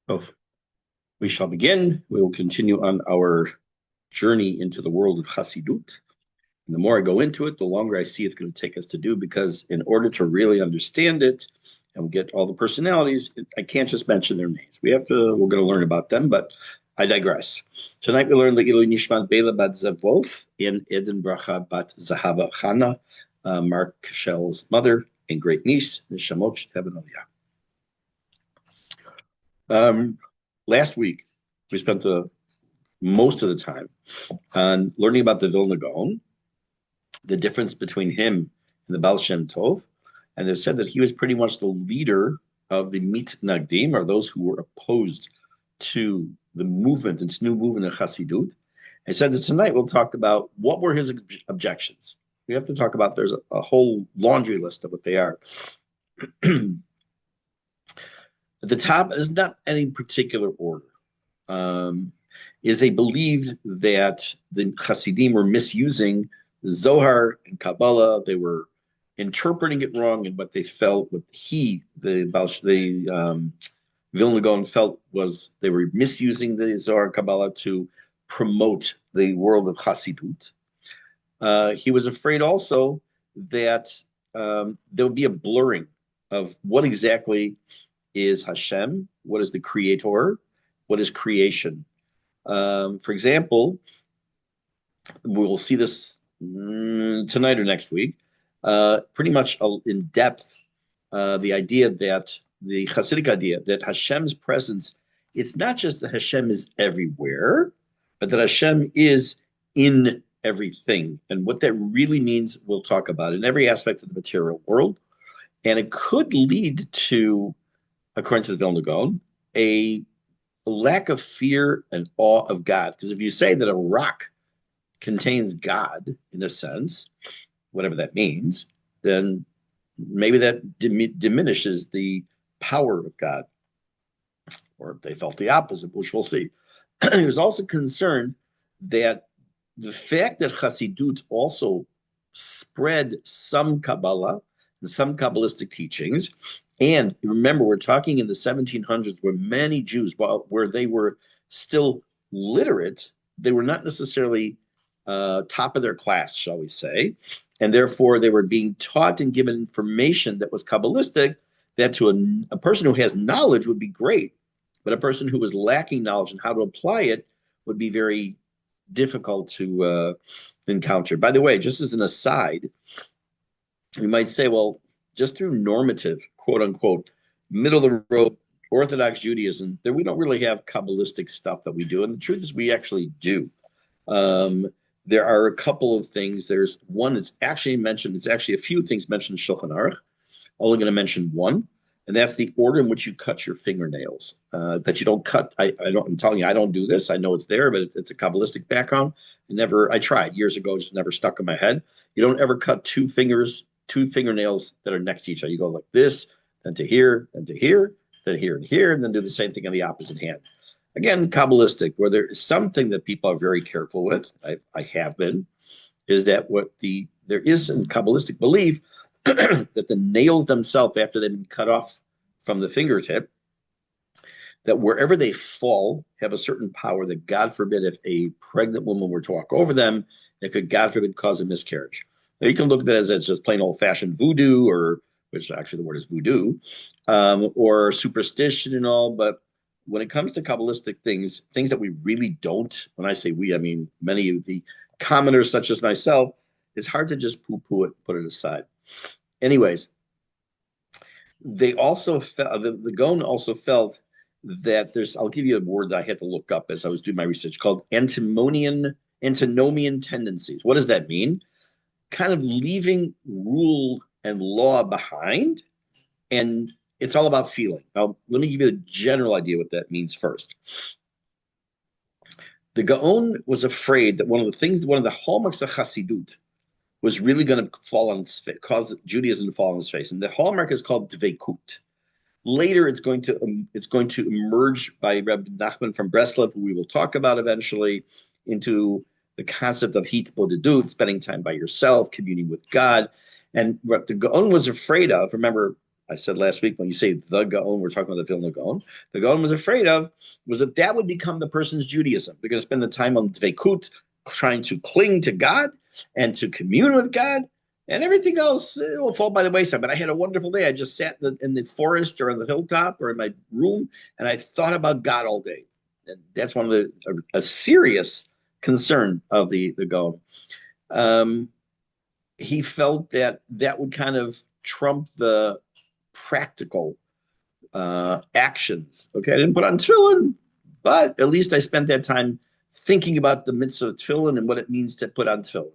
So we shall begin. We will continue on our journey into the world of Chassidut. And the more I go into it, the longer I see it's going to take us to do, because in order to really understand it and get all the personalities, I can't just mention their names. We're going to learn about them, but I digress. Tonight we learn Le'ilu Nishmat Bela Bat Zev Wolf and Eden Bracha Bat Zahava Chana, Mark Shell's mother and great niece, Nishamot Heaven Aliyah. Last week, we spent most of the time on learning about the Vilna Gaon, the difference between him and the Baal Shem Tov, and they've said that he was pretty much the leader of the Mitnagdim, or those who were opposed to the movement, its new movement of Chassidut. I said that tonight we'll talk about what were his objections. We have to talk about, there's a whole laundry list of what they are. At the top is not any particular order. Is they believed that the Hasidim were misusing Zohar and Kabbalah. They were interpreting it wrong, and what they felt, what the Vilna Gaon felt, was they were misusing the Zohar and Kabbalah to promote the world of Chassidut. He was afraid also that there would be a blurring of what exactly is Hashem, what is the creator, what is creation. For example, we'll see this tonight or next week, pretty much in depth, the idea that the Hasidic idea that Hashem's presence, it's not just that Hashem is everywhere, but that Hashem is in everything. And what that really means, we'll talk about in every aspect of the material world. And it could lead to, according to the Vilna Gaon, a lack of fear and awe of God. Because if you say that a rock contains God, in a sense, whatever that means, then maybe that diminishes the power of God. Or they felt the opposite, which we'll see. He was also concerned that the fact that Chassidut also spread some Kabbalah and some Kabbalistic teachings, and remember, we're talking in the 1700s, where many Jews, where they were still literate, they were not necessarily top of their class, shall we say, and therefore they were being taught and given information that was Kabbalistic, that to a person who has knowledge would be great, but a person who was lacking knowledge and how to apply it would be very difficult to encounter. By the way, just as an aside, you might say, well, just through normative, quote unquote, middle of the road Orthodox Judaism, we don't really have Kabbalistic stuff that we do. And the truth is, we actually do. There are a couple of things. There's one that's actually mentioned, it's actually a few things mentioned in Shulchan Aruch. Only going to mention one, and that's the order in which you cut your fingernails. That you don't cut. I'm telling you, I don't do this. I know it's there, but it's a Kabbalistic background. I tried years ago, just never stuck in my head. You don't ever cut two fingernails that are next to each other. You go like this, then to here, then to here, then here and here, and then do the same thing on the opposite hand. Again, Kabbalistic, where there is something that people are very careful with, I have been, is that there is in Kabbalistic belief that the nails themselves, after they've been cut off from the fingertip, that wherever they fall, have a certain power that, God forbid, if a pregnant woman were to walk over them, it could, God forbid, cause a miscarriage. Now, you can look at that as just plain old-fashioned voodoo, or which actually the word is voodoo, or superstition and all. But when it comes to Kabbalistic things that we really don't, when I say we, I mean many of the commoners such as myself, it's hard to just poo-poo it, put it aside. Anyways, they also felt, the Gaon also felt that I'll give you a word that I had to look up as I was doing my research, called antinomian tendencies. What does that mean? Kind of leaving rule and law behind, and it's all about feeling. Now, let me give you a general idea what that means first. The Gaon was afraid that one of the hallmarks of Chassidut was really going to fall on its face, cause Judaism to fall on its face, and the hallmark is called dveikut. Later, it's going to emerge by Rabbi Nachman from Breslov, who we will talk about eventually, into the concept of hitbodedut, spending time by yourself, communing with God. And what the Gaon was afraid of, remember, I said last week, when you say the Gaon, we're talking about the Vilna Gaon. The Gaon was afraid of was that would become the person's Judaism. They're going to spend the time on Dveikut, trying to cling to God and to commune with God, and everything else will fall by the wayside. But I had a wonderful day. I just sat in the forest or on the hilltop or in my room, and I thought about God all day. And that's one of a serious concern of the Gaon. He felt that would kind of trump the practical actions. Okay, I didn't put on tefillin, but at least I spent that time thinking about the mitzvah of tefillin and what it means to put on tefillin.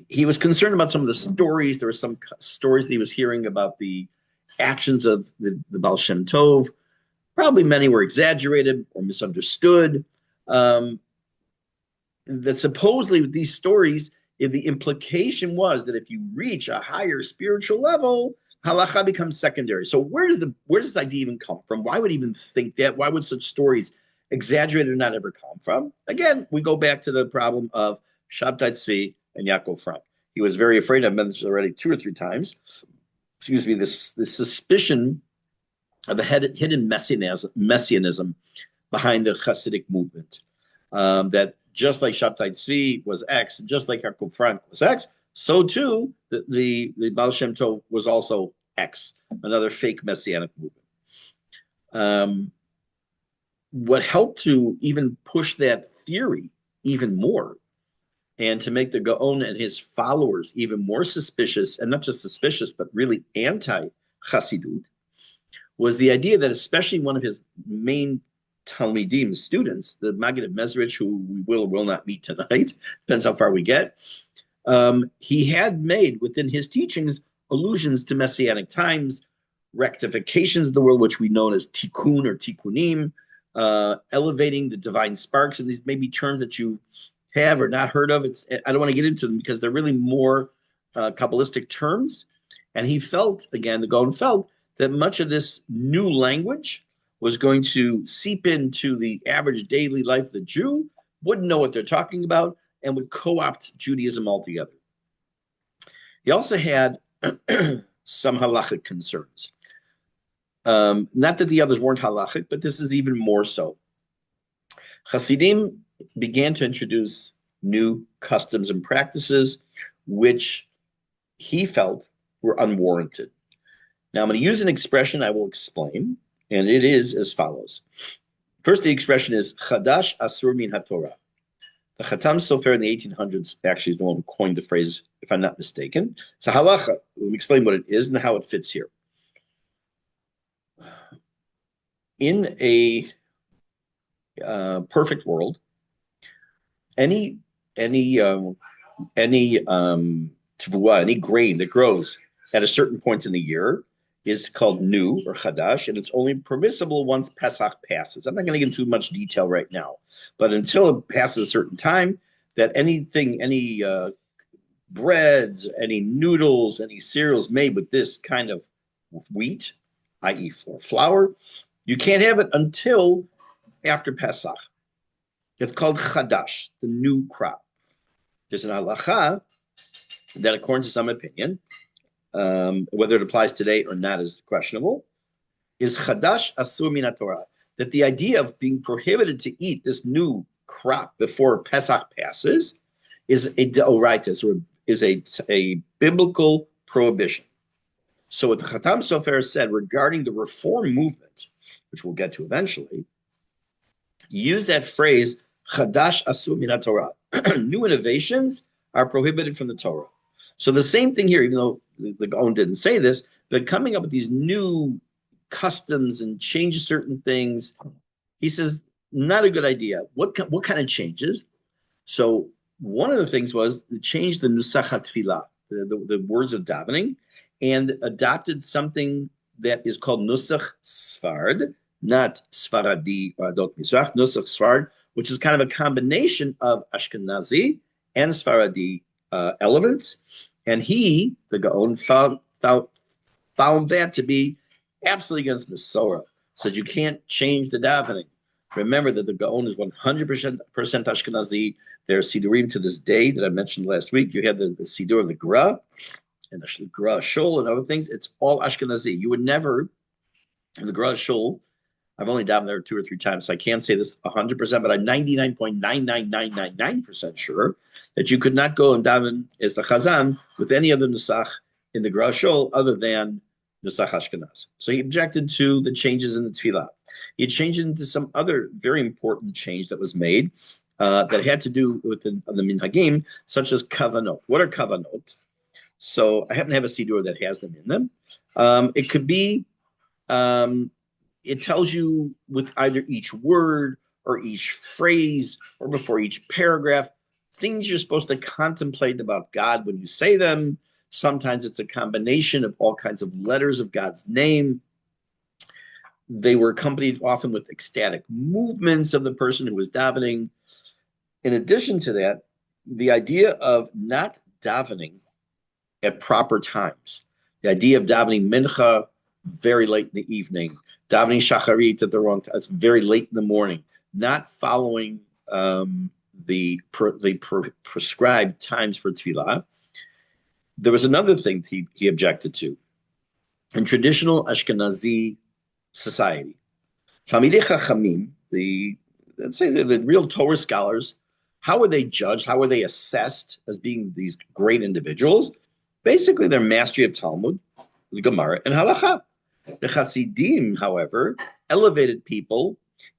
He was concerned about some of the stories. There were some stories that he was hearing about the actions of the Baal Shem Tov. Probably many were exaggerated or misunderstood. That supposedly with these stories, the implication was that if you reach a higher spiritual level, halacha becomes secondary. So where does this idea even come from? Why would he even think that? Why would such stories, exaggerated or not, ever come from? Again, we go back to the problem of Shabtai Tzvi and Yaakov Frank. He was very afraid, I've mentioned already 2 or 3 times, this suspicion of a hidden messianism behind the Hasidic movement. That just like Shabtai Tzvi was X, just like Yaakov Frank was X, so too the Baal Shem Tov was also X, another fake messianic movement. What helped to even push that theory even more, and to make the Gaon and his followers even more suspicious, and not just suspicious, but really anti-Chassidut, was the idea that especially one of his main Talmidim, students, the Maggid of Mezrich, who we will or will not meet tonight, depends how far we get, he had made within his teachings allusions to messianic times, rectifications of the world, which we know as tikkun or tikkunim, elevating the divine sparks, and these may be terms that you have or not heard of. I don't want to get into them because they're really more Kabbalistic terms. And he felt, again, the Gaon felt, that much of this new language was going to seep into the average daily life of the Jew, wouldn't know what they're talking about, and would co-opt Judaism altogether. He also had some halachic concerns. Not that the others weren't halachic, but this is even more so. Hasidim began to introduce new customs and practices, which he felt were unwarranted. Now, I'm going to use an expression I will explain, and it is as follows. First, the expression is Chadash Asur Min HaTorah. The Chatam Sofer in the 1800s actually is the one who coined the phrase, if I'm not mistaken. So halacha, let me explain what it is and how it fits here. In a perfect world, any tevua, any grain that grows at a certain point in the year is called new or chadash, and it's only permissible once Pesach passes. I'm not going to get into much detail right now, but until it passes a certain time, that any breads, any noodles, any cereals made with this kind of wheat, i.e. flour, you can't have it until after Pesach. It's called chadash, the new crop. There's an halacha that, according to some opinion, whether it applies today or not is questionable, is chadash asur min Torah, that the idea of being prohibited to eat this new crop before Pesach passes is a deoraitis, or is a biblical prohibition. So what the Chatam Sofer said regarding the reform movement, which we'll get to eventually, use that phrase, chadash asur min Torah. New innovations are prohibited from the Torah. So the same thing here, even though the Gaon didn't say this, but coming up with these new customs and change certain things, he says, not a good idea. What kind of changes? So one of the things was to change the nusach tefillah, the words of davening, and adopted something that is called nusach Sfard, not Sfaradi or Adot Mizrach, nusach Sfard, which is kind of a combination of Ashkenazi and Sfaradi elements. And he, the Gaon, found that to be absolutely against Masorah. Said you can't change the davening. Remember that the Gaon is 100% Ashkenazi. There are Sidurim to this day that I mentioned last week. You had the Sidur of the Gra, and the Gra Shul and other things, it's all Ashkenazi. You would never, in the Gra Shul, I've only davened there 2 or 3 times, so I can't say this 100%, but I'm 99.99999% sure that you could not go and daven as the Chazan with any other Nusach in the Gra Shul other than Nusach Ashkenaz. So he objected to the changes in the Tefillah. He changed it into some other very important change that was made that had to do with the minhagim, such as kavanot. What are kavanot? So I happen to have a siddur that has them in them. It could be, it tells you with either each word or each phrase or before each paragraph, things you're supposed to contemplate about God when you say them. Sometimes it's a combination of all kinds of letters of God's name. They were accompanied often with ecstatic movements of the person who was davening. In addition to that, the idea of not davening at proper times, the idea of davening mincha very late in the evening, davening shacharit at the wrong time, it's very late in the morning, not following the prescribed times for tefillah. There was another thing he objected to. In traditional Ashkenazi society, Talmidei Chachamim, let's say the real Torah scholars, how were they judged? How were they assessed as being these great individuals? Basically, their mastery of Talmud, the Gemara, and Halacha. The Chassidim, however, elevated people,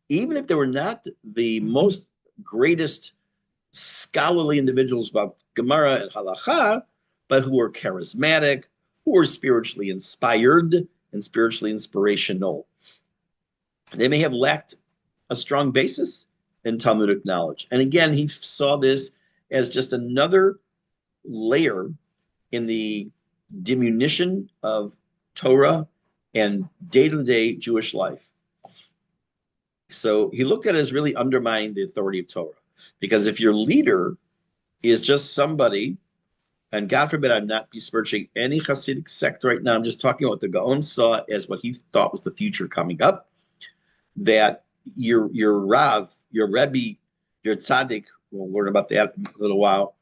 even if they were not the most greatest scholarly individuals about Gemara and Halacha, but who were charismatic, who were spiritually inspired and spiritually inspirational. They may have lacked a strong basis in Talmudic knowledge. And again, he saw this as just another layer in the diminution of Torah and day-to-day Jewish life. So he looked at it as really undermining the authority of Torah. Because if your leader is just somebody, and God forbid I'm not besmirching any Hasidic sect right now, I'm just talking about what the Gaon saw as what he thought was the future coming up, that your Rav, your Rebbe, your Tzaddik, we'll learn about that in a little while,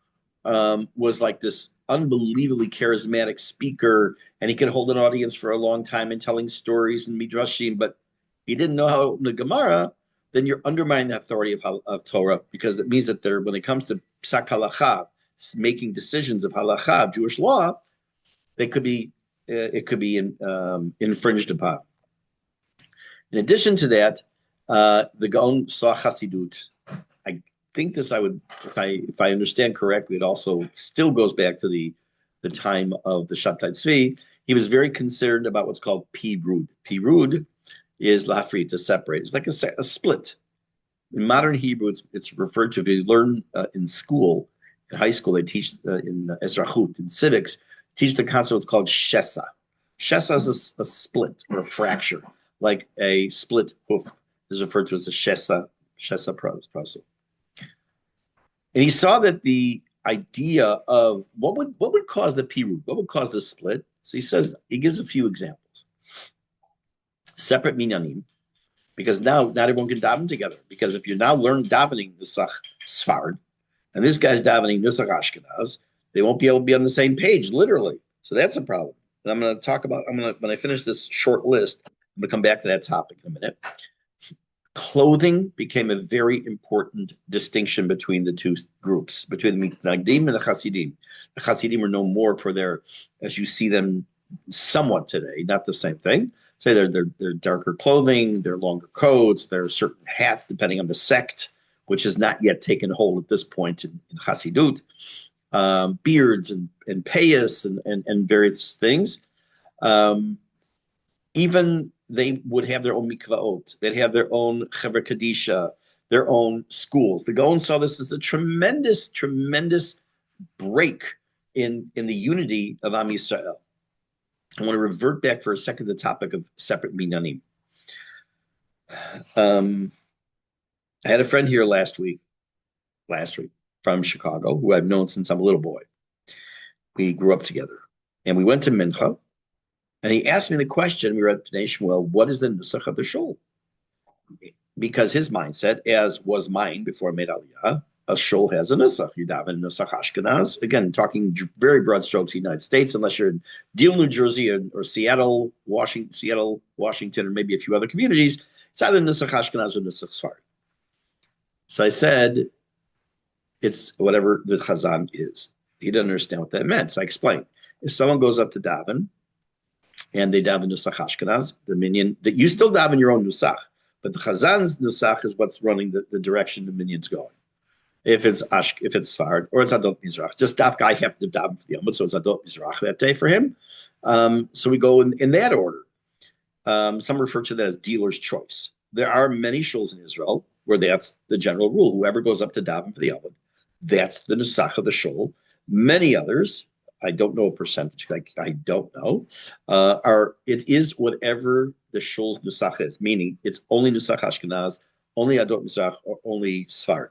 was like this unbelievably charismatic speaker, and he could hold an audience for a long time and telling stories and midrashim, but he didn't know how to open the Gemara, then you're undermining the authority of Torah, because it means that when it comes to psak halacha, making decisions of halacha, of Jewish law, it could be infringed upon. In addition to that, the Gaon saw Chassidut. I think this, if I understand correctly, it also still goes back to the time of the Shabtai Tzvi. He was very concerned about what's called pirud. Pirud is lafri, to separate. It's like a split. In modern Hebrew, it's referred to, if you learn in school, in high school, they teach in Ezrachut, in civics, teach the concept what's called shesa. Shesa is a split or a fracture, like a split hoof is referred to as a shesa process. And he saw that the idea of what would cause the pirud, what would cause the split. So he gives a few examples. Separate minyanim, because now not everyone can daven together. Because if you now learn davening Nusach Sfard, and this guy's davening Nusach Ashkenaz, they won't be able to be on the same page, literally. So that's a problem. And I'm going to talk about, when I finish this short list, I'm going to come back to that topic in a minute. Clothing became a very important distinction between the two groups, between the Mitnagdim and the Chassidim. The Chassidim were known more for their, as you see them somewhat today, not the same thing. Say their darker clothing, their longer coats, their certain hats, depending on the sect, which has not yet taken hold at this point in Chassidut, beards and payas and various things. Even they would have their own mikvaot. They'd have their own Chevra Kadisha, their own schools. The Gaon saw this as a tremendous, tremendous break in the unity of Am Yisrael. I want to revert back for a second to the topic of separate minyanim. I had a friend here last week from Chicago, who I've known since I'm a little boy. We grew up together, and we went to Mincha, and he asked me the question, we were at Pnei Shmuel, what is the Nusach of the Shul? Because his mindset, as was mine before I made Aliyah, a shul has a nusach. You daven nusach Ashkenaz. Again, talking very broad strokes, United States, unless you're in Deal, New Jersey, or Seattle, Washington, or maybe a few other communities. It's either nusach Ashkenaz or nusach Sfard. So I said, it's whatever the Chazan is. He didn't understand what that meant. So I explained. If someone goes up to daven and they daven nusach Ashkenaz, the minyan, that you still daven your own nusach, but the Chazan's nusach is what's running the direction the minyan's going. If it's Sfard or it's Adot Mizrach, just that guy happened to daven for the Yom, so it's Adot Mizrach that day for him. So we go in that order. Some refer to that as dealer's choice. There are many shuls in Israel where that's the general rule. Whoever goes up to daven for the Yom, that's the nusach of the shul. Many others, I don't know a percentage, I don't know, it is whatever the shul's nusach is, meaning it's only nusach Ashkenaz, only Adot Mizrach, or only Sfard.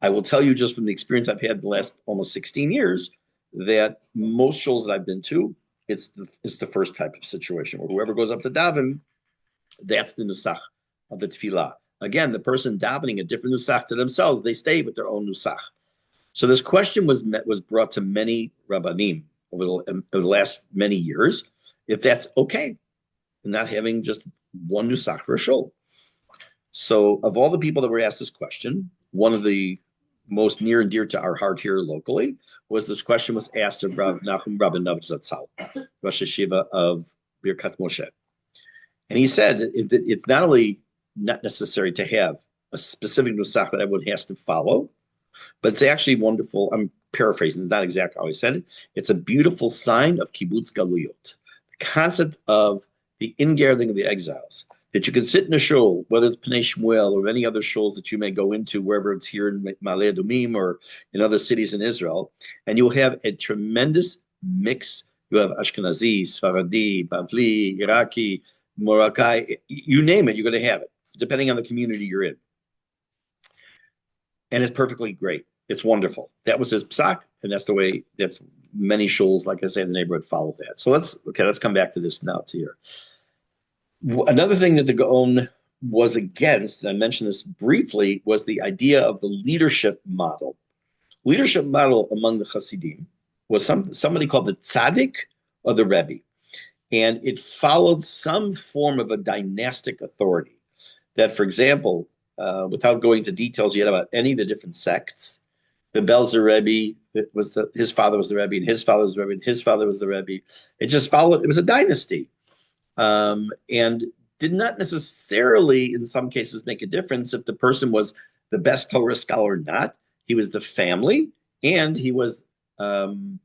I will tell you just from the experience I've had the last almost 16 years that most shuls that I've been to, it's the first type of situation where whoever goes up to daven, that's the nusach of the tefillah. Again, the person davening a different nusach to themselves, they stay with their own nusach. So this question was brought to many rabbanim over the last many years, if that's okay, not having just one nusach for a shul. So of all the people that were asked this question, one of the most near and dear to our heart here locally was this question was asked of Rav Nachum Rabinov Zatzal, Rosh Hashiva of Birkat Moshe. And he said it's not only not necessary to have a specific nusach that everyone has to follow, but it's actually wonderful. I'm paraphrasing, it's not exactly how he said it. It's a beautiful sign of kibbutz galuyot, the concept of the ingathering of the exiles, that you can sit in a shul, whether it's Pnei Shmuel or any other shuls that you may go into, wherever it's here in Ma'ale Adumim or in other cities in Israel, and you'll have a tremendous mix. You have Ashkenazi, Sfaradi, Bavli, Iraqi, Moroccan, you name it, you're going to have it, depending on the community you're in. And it's perfectly great. It's wonderful. That was his psak, and that's many shuls, like I say, in the neighborhood follow that. So let's come back to this now to here. Another thing that the Gaon was against, and I mentioned this briefly, was the idea of the leadership model. Leadership model among the Hasidim was somebody called the tzaddik or the Rebbe. And it followed some form of a dynastic authority. That, for example, without going into details yet about any of the different sects, the Belzer Rebbe, his father was the Rebbe, and his father was the Rebbe, and his father was the Rebbe. It just followed, it was a dynasty. And did not necessarily, in some cases, make a difference if the person was the best Torah scholar or not. He was the family, and he was charismatic,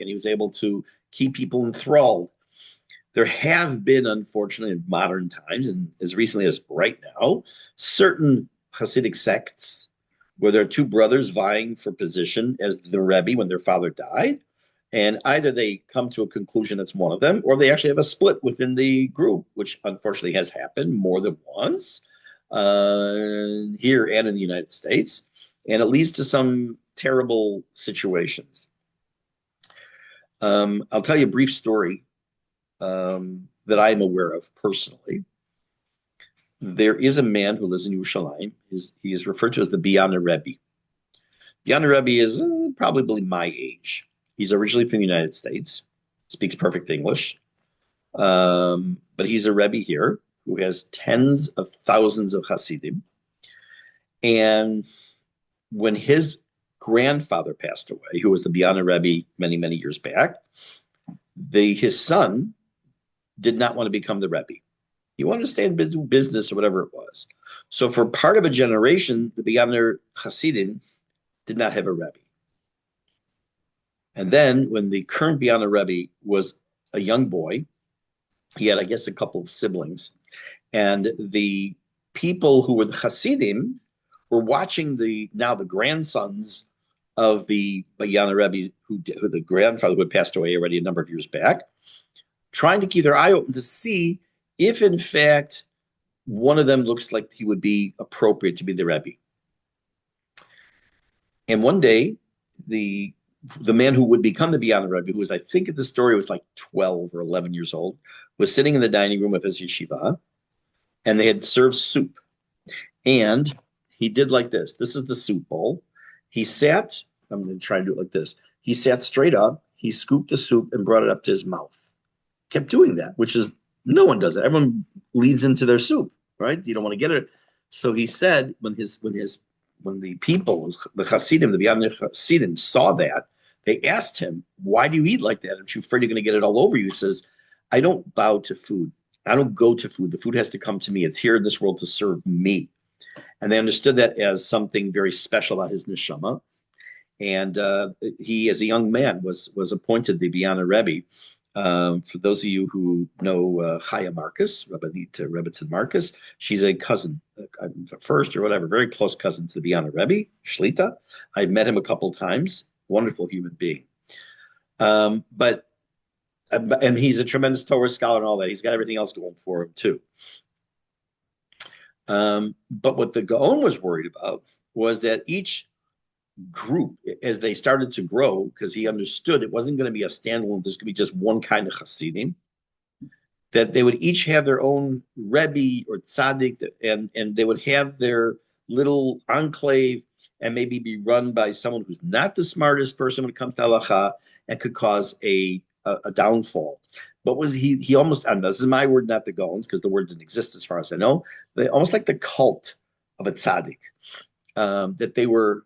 and he was able to keep people enthralled. There have been, unfortunately, in modern times, and as recently as right now, certain Hasidic sects where there are two brothers vying for position as the Rebbe when their father died. And either they come to a conclusion that's one of them, or they actually have a split within the group, which unfortunately has happened more than once here and in the United States. And it leads to some terrible situations. I'll tell you a brief story that I'm aware of personally. There is a man who lives in Yerushalayim. He is referred to as the Biana Rebbe. Biana Rebbe is probably my age. He's originally from the United States, speaks perfect English, but he's a Rebbe here who has tens of thousands of Hasidim. And when his grandfather passed away, who was the Biana Rebbe many, many years back, his son did not want to become the Rebbe. He wanted to stay in business or whatever it was. So for part of a generation, the Biana Hasidim did not have a Rebbe. And then when the current Biana Rebbe was a young boy, he had, I guess, a couple of siblings. And the people who were the Hasidim were watching the grandsons of the Biana Rebbe, who the grandfather who had passed away already a number of years back, trying to keep their eye open to see if, in fact, one of them looks like he would be appropriate to be the Rebbe. And one day, the man who would become the Biana Rebbe, who was, I think at the story was like 12 or 11 years old, was sitting in the dining room of his yeshiva, and they had served soup. And he did like this. This is the soup bowl. He sat, I'm going to try and do it like this. He sat straight up, he scooped the soup and brought it up to his mouth. Kept doing that, which is no one does it. Everyone leads into their soup, right? You don't want to get it. So he said when the people, the Hasidim, the Beyond Hasidim saw that, they asked him, why do you eat like that? Aren't you afraid you're going to get it all over you? He says, I don't bow to food. I don't go to food. The food has to come to me. It's here in this world to serve me. And they understood that as something very special about his neshama. And he, as a young man, was appointed the Biana Rebbe. For those of you who know Chaya Marcus, Rabbanita Rebbitzin Marcus, she's a cousin, first or whatever, very close cousin to the Biana Rebbe, Shlita. I've met him a couple of times. Wonderful human being. But he's a tremendous Torah scholar and all that. He's got everything else going for him too. But what the Gaon was worried about was that each group, as they started to grow, because he understood it wasn't going to be a standalone, there's going to be just one kind of Hasidim, that they would each have their own Rebbe or Tzaddik, and they would have their little enclave and maybe be run by someone who's not the smartest person when it comes to halacha and could cause a downfall. But was he almost, and this is my word, not the Gaon's, because the word didn't exist as far as I know, they almost like the cult of a tzaddik, that they were,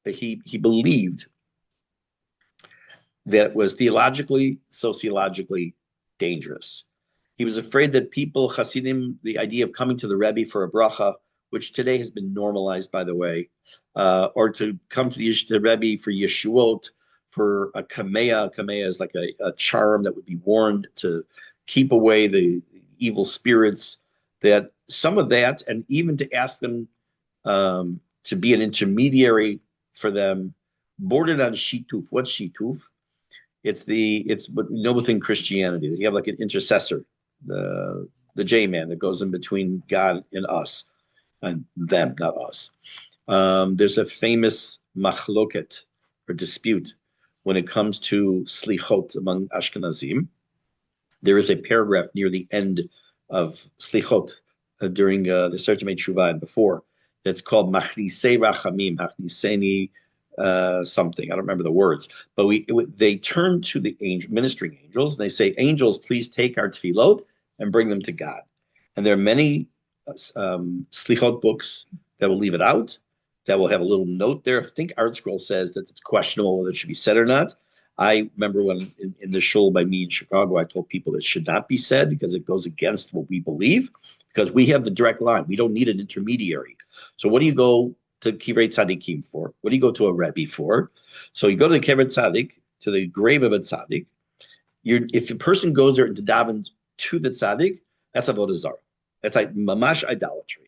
he believed that it was theologically, sociologically dangerous. He was afraid that people, Hasidim, the idea of coming to the Rebbe for a bracha, which today has been normalized, by the way, or to come to the Rebbe for Yeshuot, for a kameya. Kameya is like a charm that would be worn to keep away the evil spirits, that some of that, and even to ask them to be an intermediary for them, bordered on shituf. What's shituf? It's what you know within Christianity, that you have like an intercessor, the J-man that goes in between God and us, and them, not us. There's a famous machloket or dispute when it comes to slichot among Ashkenazim. There is a paragraph near the end of slichot during the Serta Tshuva and before, that's called Machnisei Rachamim, Machniseni something. I don't remember the words, but they turn to the ministering angels and they say, angels, please take our tefillot and bring them to God. And there are many slichot books that will leave it out, that will have a little note there. I think Art Scroll says that it's questionable whether it should be said or not. I remember when in the shul by me in Chicago, I told people it should not be said because it goes against what we believe, because we have the direct line. We don't need an intermediary. So what do you go to Kivrei Tzadikim for? What do you go to a Rebbe for? So you go to the Kivrei Tzadik, to the grave of a Tzadik. If a person goes there to daven to the Tzadik, that's avodah zarah. That's like mamash idolatry.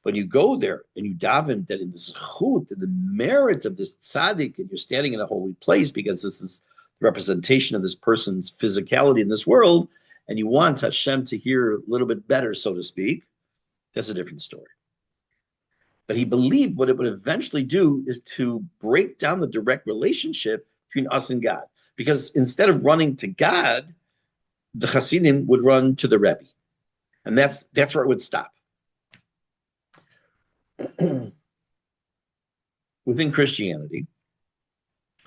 When you go there and you daven that in the zechut, in the merit of this tzaddik, and you're standing in a holy place because this is the representation of this person's physicality in this world, and you want Hashem to hear a little bit better, so to speak, that's a different story. But he believed what it would eventually do is to break down the direct relationship between us and God. Because instead of running to God, the Hasidim would run to the Rebbe. And that's where it would stop. Within Christianity,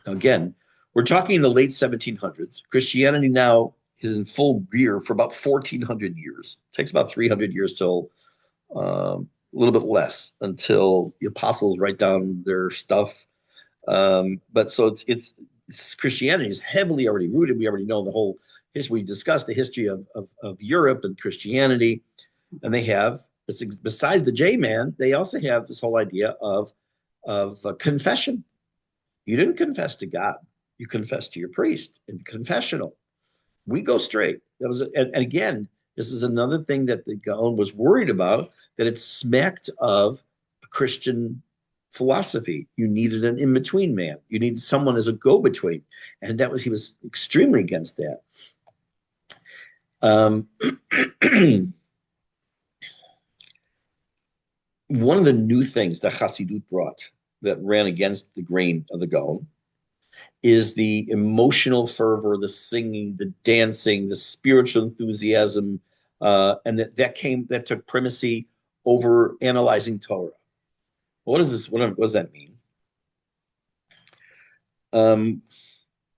again, we're talking in the late 1700s. Christianity now is in full gear for about 1,400 years. It takes about 300 years till a little bit less until the apostles write down their stuff. But so it's Christianity is heavily already rooted. We already know the whole history. We discussed the history of Europe and Christianity, and they have, besides the J-man, they also have this whole idea of confession. You didn't confess to God; you confessed to your priest in confessional. We go straight. That was, and again, this is another thing that the Gaon was worried about, that it smacked of a Christian philosophy. You needed an in-between man. You needed someone as a go-between, and he was extremely against that. One of the new things that Chassidut brought that ran against the grain of the Gaon is the emotional fervor, the singing, the dancing, the spiritual enthusiasm, and that took primacy over analyzing Torah. What is this? What does that mean? Um,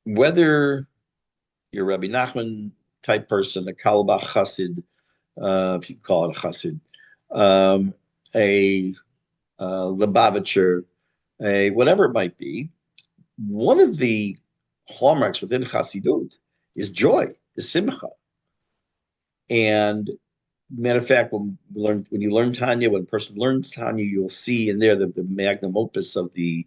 whether you're a Rabbi Nachman type person, a Kalbach Chassid, if you call it a Chassid, um, a Lubavitcher, a whatever it might be, one of the hallmarks within Chassidut is joy, is simcha. And matter of fact, when you learn Tanya, when a person learns Tanya, you'll see in there the magnum opus of the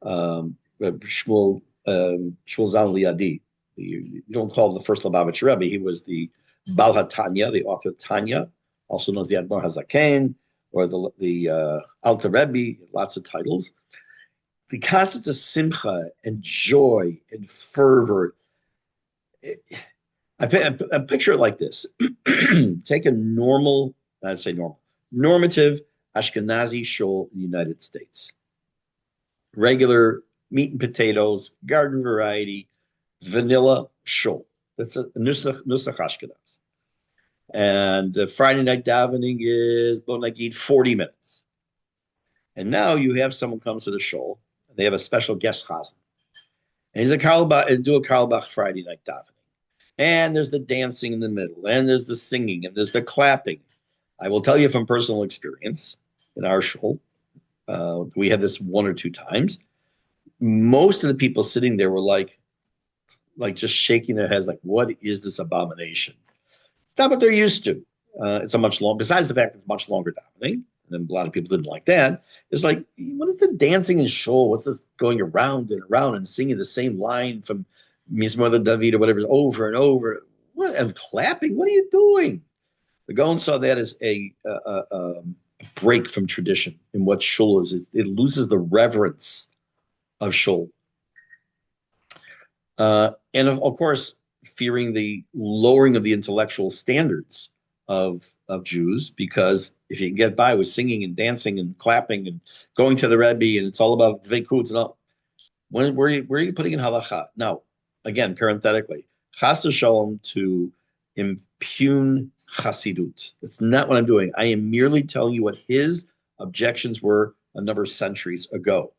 Shmuel Zalman Liadi. You don't call him the first Lubavitcher Rebbe. He was the Bal HaTanya, the author of Tanya, also known as the Admor HaZaken, or the Alter Rebbe, lots of titles. The concept of simcha and joy and fervor. I picture it like this. Take a normal, I'd say normative Ashkenazi shul in the United States. Regular meat and potatoes, garden variety, vanilla shul. That's a nusach Ashkenaz. And the Friday night davening is, Bonagid, 40 minutes. And now you have someone comes to the shul, and they have a special guest chazan. And he's a Karlbach, and do a Karlbach Friday night davening. And there's the dancing in the middle, and there's the singing, and there's the clapping. I will tell you from personal experience in our shul, we had this one or two times. Most of the people sitting there were like just shaking their heads, like, what is this abomination? It's not what they're used to. It's a much long, besides the fact it's much longer davening, and a lot of people didn't like that. It's like, what is the dancing in shul? What's this going around and around and singing the same line from Mizmor David or whatever, over and over? What, and clapping? What are you doing? The Gaon saw that as a break from tradition in what shul is. It loses the reverence of shul. And of course, fearing the lowering of the intellectual standards of Jews, because if you can get by with singing and dancing and clapping and going to the Rebbe and it's all about dveikut and all, where are you putting in halacha? Now, again, parenthetically, chas v'shalom to impugn Chassidut. That's not what I'm doing. I am merely telling you what his objections were a number of centuries ago.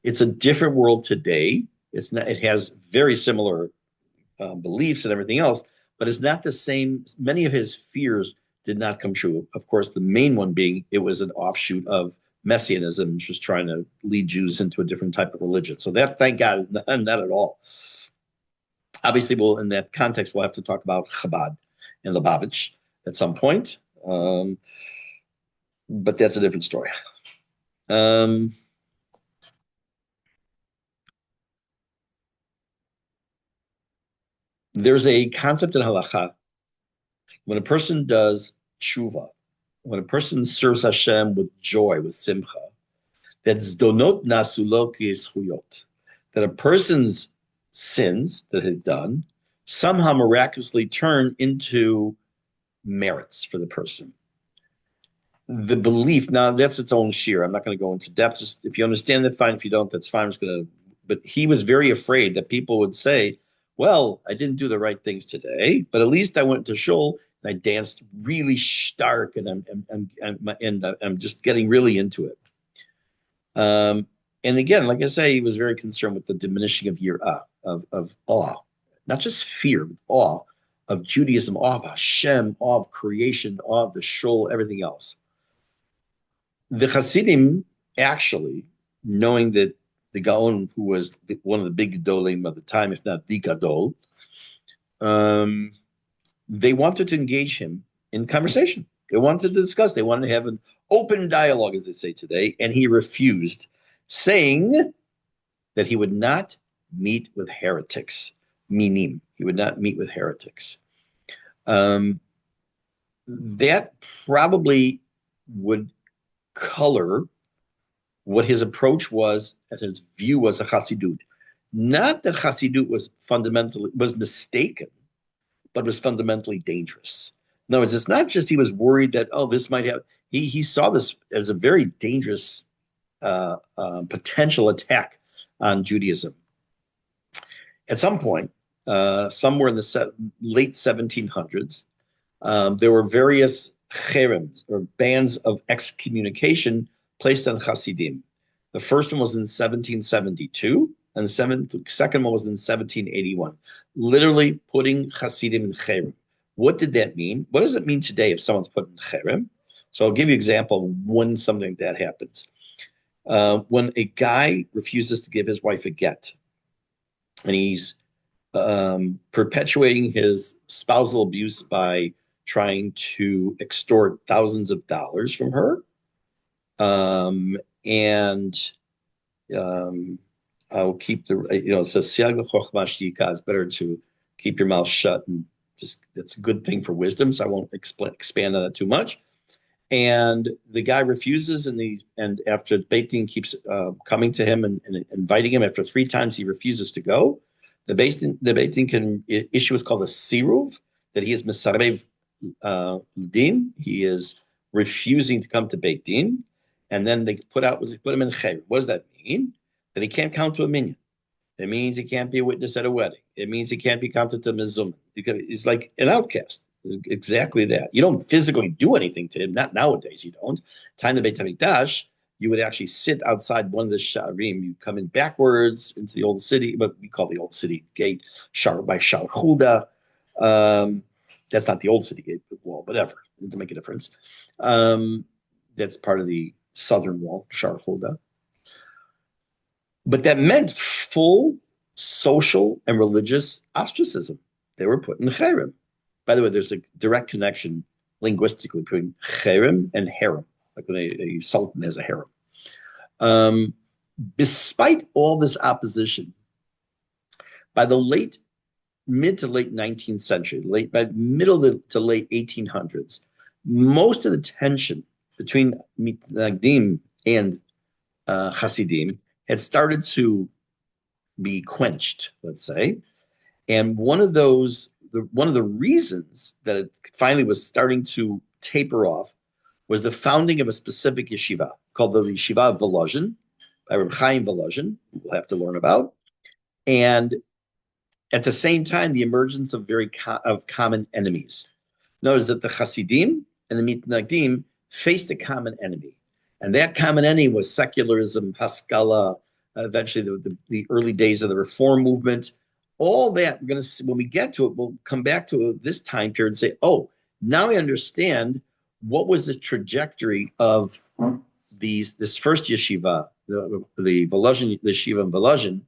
It's a different world today. It's not. It has very similar beliefs and everything else, but it's not the same. Many of his fears did not come true. Of course, the main one being it was an offshoot of Messianism, just trying to lead Jews into a different type of religion. So that, thank God, is not at all. Obviously, in that context, we'll have to talk about Chabad and Lubavitch at some point, but that's a different story. There's a concept in halacha. When a person does tshuva, when a person serves Hashem with joy, with simcha, that zdonot nasulo ki'eschuyot, that a person's sins that he's done somehow miraculously turn into merits for the person. The belief, now that's its own sheer. I'm not going to go into depth. Just if you understand that, fine. If you don't, that's fine. I'm just going to. But he was very afraid that people would say, well, I didn't do the right things today, but at least I went to shul and I danced really stark, and I'm just getting really into it. And again, like I say, he was very concerned with the diminishing of yirah, of awe, not just fear, but awe of Judaism, awe of Hashem, awe of creation, awe of the shul, everything else. The Hasidim actually, knowing that the Gaon, who was one of the big Gedolim of the time, if not the Gadol, they wanted to engage him in conversation. They wanted to discuss. They wanted to have an open dialogue, as they say today, and he refused, saying that he would not meet with heretics, minim. He would not meet with heretics. That probably would color what his approach was and his view was of Chassidut. Not that Chassidut was mistaken, but was fundamentally dangerous. In other words, it's not just he was worried that, oh, this might have, he saw this as a very dangerous potential attack on Judaism. At some point, somewhere in the late 1700s, there were various cherems, or bans of excommunication, placed on Hasidim. The first one was in 1772, and the second one was in 1781. Literally putting Hasidim in cherem. What did that mean? What does it mean today if someone's put in cherem? So I'll give you an example of when something like that happens. When a guy refuses to give his wife a get, and he's perpetuating his spousal abuse by trying to extort thousands of dollars from her, and I'll keep it says siag l'chochma shtika. It's better to keep your mouth shut, and just that's a good thing for wisdom. So I won't expand on that too much. And the guy refuses, and after Beit Din keeps coming to him and inviting him, after 3 times he refuses to go. The Beit Din can issue what's called a siruv, that he is misarev din. He is refusing to come to Beit Din, and then they put him in cher. What does that mean? That he can't count to a minyan. It means he can't be a witness at a wedding. It means he can't be counted to mizum. He's like an outcast. Exactly that. You don't physically do anything to him. Not nowadays. You don't. Time the Beit HaMikdash, you would actually sit outside one of the sharim. You come in backwards into the old city, but we call the old city gate Shar by Shar Huda. That's not the old city gate wall, whatever. It doesn't make a difference. That's part of the southern wall, Shar Huda. But that meant full social and religious ostracism. They were put in cherem. By the way, there's a direct connection linguistically between cherem and harem, like when a sultan has a harem. Despite all this opposition, by the mid to late 19th century, by middle to late 1800s, most of the tension between mitnagdim and Hasidim had started to be quenched, let's say. And one of the reasons that it finally was starting to taper off was the founding of a specific yeshiva called the Yeshiva of Volozhin, by Reb Chaim Volozhin, we'll have to learn about. And at the same time, the emergence of common enemies. Notice that the Hasidim and the Mitnagdim faced a common enemy. And that common enemy was secularism, Haskalah, eventually the early days of the Reform movement. All that, we're going to see, when we get to it, we'll come back to this time period and say, oh, now I understand what was the trajectory of this first yeshiva, the Volozhin, the yeshiva in Volozhin,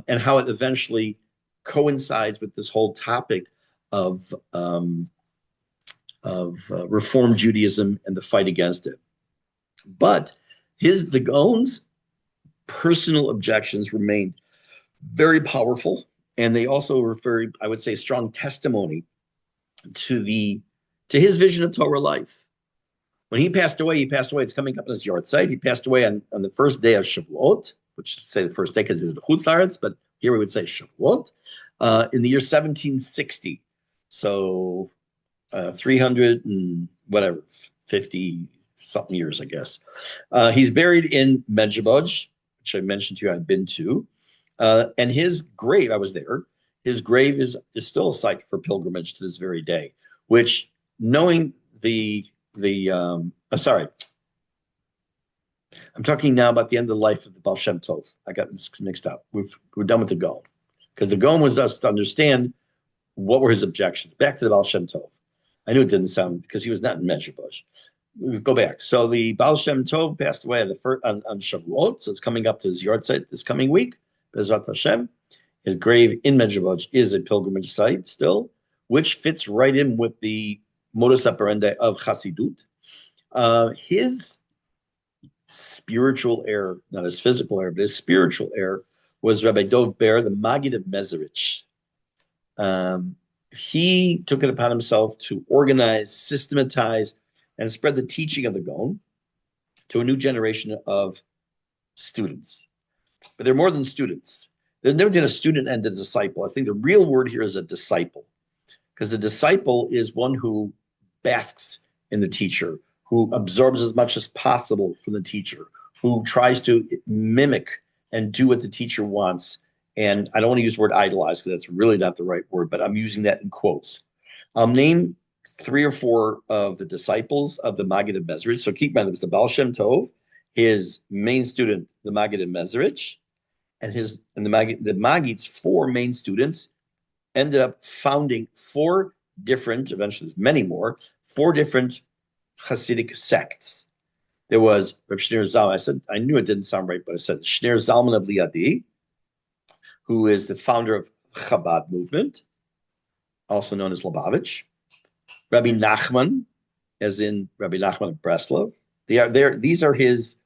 and how it eventually coincides with this whole topic of Reform Judaism and the fight against it. But the Gaon's personal objections remained very powerful, and they also were very, I would say, strong testimony to his vision of Torah life. When he passed away, it's coming up on his yahrzeit. He passed away on the first day of Shavuot, which say the first day because it was the Chutz La'aretz, but here we would say Shavuot, in the year 1760. So 300 and whatever, 50 something years, I guess. He's buried in Medjugorje, which I mentioned to you I've been to. And his grave, I was there, his grave is still a site for pilgrimage to this very day, which knowing I'm talking now about the end of the life of the Baal Shem Tov. I got mixed up. We're done with the Gaon, because the Gaon was us to understand what were his objections. Back to the Baal Shem Tov. I knew it didn't sound, because he was not in Medjugorje. We go back. So the Baal Shem Tov passed away on Shavuot, so it's coming up to his yahrzeit this coming week. Bezrat Hashem. His grave in Medjugorje is a pilgrimage site still, which fits right in with the modus operandi of Chassidut. His spiritual heir, not his physical heir, but his spiritual heir, was Rabbi Dov Ber, the Maggid of Mezerich. He took it upon himself to organize, systematize, and spread the teaching of the Gaon to a new generation of students. But they're more than students. There's never been a student and a disciple. I think the real word here is a disciple, because the disciple is one who basks in the teacher, who absorbs as much as possible from the teacher, who tries to mimic and do what the teacher wants. And I don't want to use the word idolize, because that's really not the right word, but I'm using that in quotes. I'll name 3 or 4 of the disciples of the Maggid of Mezrich. So keep in mind, it was the Baal Shem Tov, his main student, the Maggid and Mezerich, the Maggid's four main students ended up founding four different, eventually there's many more, four different Hasidic sects. There was Reb Shneur Zalman. I knew it didn't sound right, but I said Shneur Zalman of Liadi, who is the founder of Chabad movement, also known as Lubavitch. Rabbi Nachman, as in Rabbi Nachman of Breslov. These are his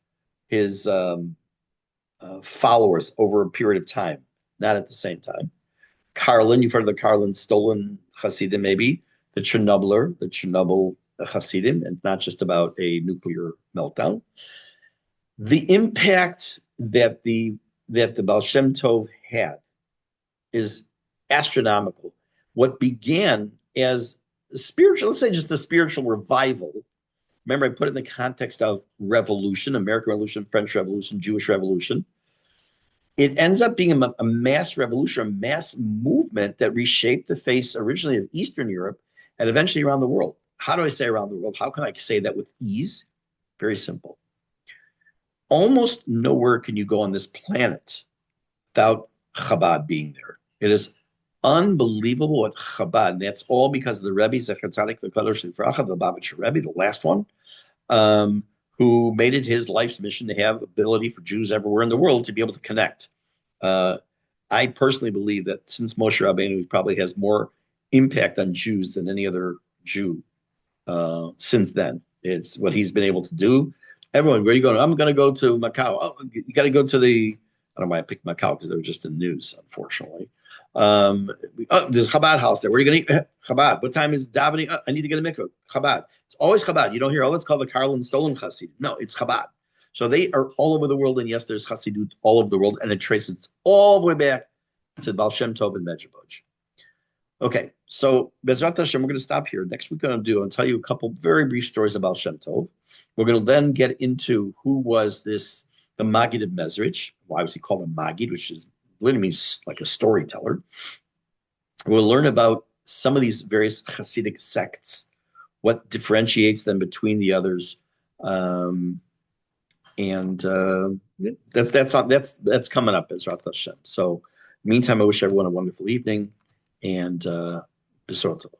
followers over a period of time, not at the same time. Karlin, you've heard of the Karlin stolen Hasidim, maybe the Chernobyl Hasidim, and not just about a nuclear meltdown. The impact that the Baal Shem Tov had is astronomical. What began as spiritual, let's say just a spiritual revival. Remember, I put it in the context of revolution, American Revolution, French Revolution, Jewish Revolution. It ends up being a mass revolution, a mass movement that reshaped the face originally of Eastern Europe and eventually around the world. How do I say around the world? How can I say that with ease? Very simple. Almost nowhere can you go on this planet without Chabad being there. It is unbelievable what Chabad, and that's all because of the Rebbe, Zecher Tzadik V'Kadosh Livracha, the Lubavitcher Rebbe, the last one, who made it his life's mission to have ability for Jews everywhere in the world to be able to connect. I personally believe that since Moshe Rabbeinu probably has more impact on Jews than any other Jew since then. It's what he's been able to do. Everyone, where are you going? I'm going to go to Macau. Oh, you got to go to I don't know why I picked Macau because they were just in the news, unfortunately. There's a Chabad house there. Where are you going to eat? Chabad. What time is davening? I need to get a mikvah. Chabad. It's always Chabad. You don't hear, let's call the Karlin stolen Chassid. No, it's Chabad. So they are all over the world, and yes, there's Chassidut all over the world, and it traces all the way back to Baal Shem Tov and Medjugorje. Okay, so Bezrat Hashem, we're going to stop here. Next week, I'll tell you a couple very brief stories about Shem Tov. We're going to then get into who was the Maggid of Mezrich. Why was he called a Maggid, which is literally means like a storyteller. We'll learn about some of these various Hasidic sects, what differentiates them between the others, and that's coming up, Bezrat Hashem. So, meantime, I wish everyone a wonderful evening, and B'sorah Tova.